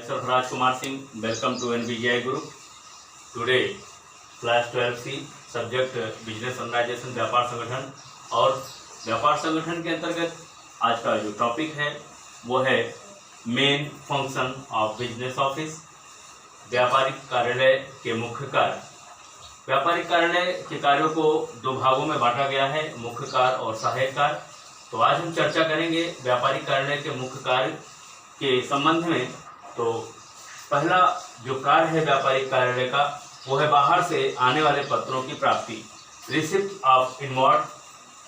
myself Raj Kumar Singh. Welcome to NBGI Group. Today class 12C subject business organisation व्यापार संगठन और व्यापार संगठन के अंतर्गत आज का जो टॉपिक है वो है main function of business office, व्यापारिक कार्यालय के मुख्य कार्य। व्यापारिक कार्यालय के कार्यों को दो भागों में बांटा गया है, मुख्य कार्य और सहायक कार्य। तो आज हम चर्चा करेंगे व्यापारिक कार्यालय के मुख्य कार्य के संबंध में। तो पहला जो कार्य है व्यापारिक कार्यालय का वो है बाहर से आने वाले पत्रों की प्राप्ति, रिसिप्ट ऑफ इनवर्ड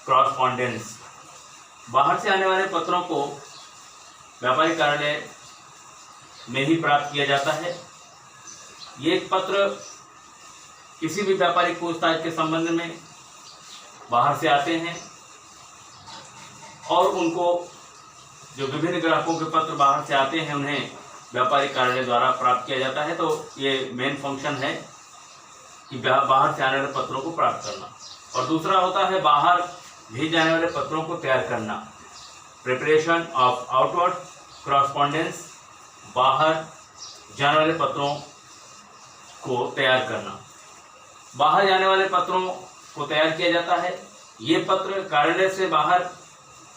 क्रॉसपॉन्डेंस। बाहर से आने वाले पत्रों को व्यापारिक कार्यालय में ही प्राप्त किया जाता है। ये पत्र किसी भी व्यापारिक पूछताछ के संबंध में बाहर से आते हैं और उनको जो विभिन्न ग्राहकों के पत्र बाहर से आते हैं उन्हें व्यापारिक कार्यालय द्वारा प्राप्त किया जाता है। तो ये मेन फंक्शन है कि बाहर से आने वाले पत्रों को प्राप्त करना। और दूसरा होता है बाहर भेजे जाने वाले पत्रों को तैयार करना, प्रिपरेशन ऑफ आउटवर्ड क्रॉसपॉन्डेंस। बाहर जाने वाले पत्रों को तैयार करना, बाहर जाने वाले पत्रों को तैयार किया जाता है। ये पत्र कार्यालय से बाहर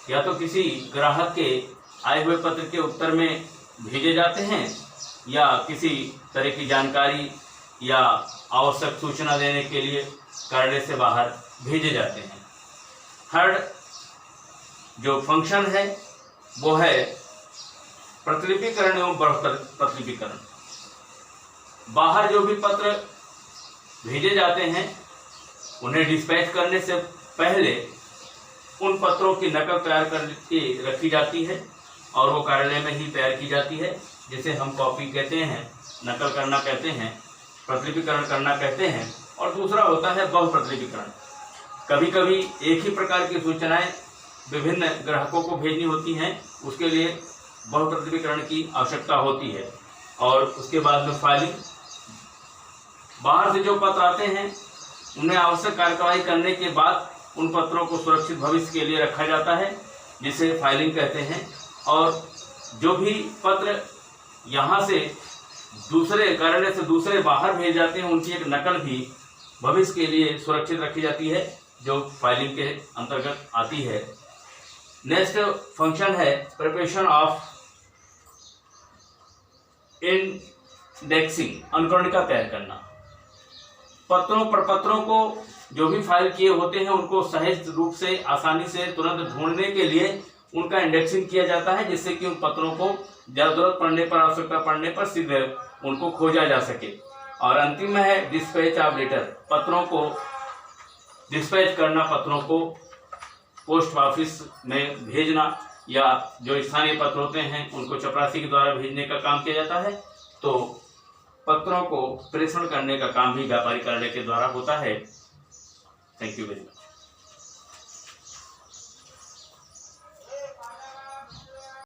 या तो किसी ग्राहक के आए हुए पत्र के उत्तर में भेजे जाते हैं या किसी तरह की जानकारी या आवश्यक सूचना देने के लिए कार्यालय से बाहर भेजे जाते हैं। थर्ड जो फंक्शन है वो है प्रतिलिपिकरण एवं बढ़ोत्तर प्रतिलिपिकरण। बाहर जो भी पत्र भेजे जाते हैं उन्हें डिस्पैच करने से पहले उन पत्रों की नकल तैयार करके रखी जाती है और वो कार्यालय में ही तैयार की जाती है, जिसे हम कॉपी कहते हैं, नकल करना कहते हैं, प्रतिलिपिकरण करना कहते हैं। और दूसरा होता है बहु प्रतिलिपिकरण। कभी कभी एक ही प्रकार की सूचनाएं विभिन्न ग्राहकों को भेजनी होती हैं, उसके लिए बहु प्रतिलिपिकरण की आवश्यकता होती है। और उसके बाद में फाइलिंग, बाहर से जो पत्र आते हैं उन्हें आवश्यक कार्यवाही करने के बाद उन पत्रों को सुरक्षित भविष्य के लिए रखा जाता है, जिसे फाइलिंग कहते हैं। और जो भी पत्र यहाँ से दूसरे कार्यालय से दूसरे बाहर भेज जाते हैं उनकी एक नकल भी भविष्य के लिए सुरक्षित रखी जाती है, जो फाइलिंग के अंतर्गत आती है। नेक्स्ट फंक्शन है प्रिपरेशन ऑफ इंडेक्सिंग, अनुक्रमणिका तैयार करना। पत्रों प्रपत्रों को जो भी फाइल किए होते हैं उनको सहज रूप से आसानी से तुरंत ढूंढने के लिए उनका इंडेक्सिंग किया जाता है, जिससे कि उन पत्रों को जरूरत पड़ने पर, आवश्यकता पड़ने पर सीधे उनको खोजा जा सके। और अंतिम में है डिस्पैच ऑफ लेटर, पत्रों को डिस्पैच करना, पत्रों को पोस्ट ऑफिस में भेजना या जो स्थानीय पत्र होते हैं उनको चपरासी के द्वारा भेजने का काम किया जाता है। तो पत्रों को प्रेषण करने का काम भी व्यापारिक कार्यालय के द्वारा होता है। Thank you very much.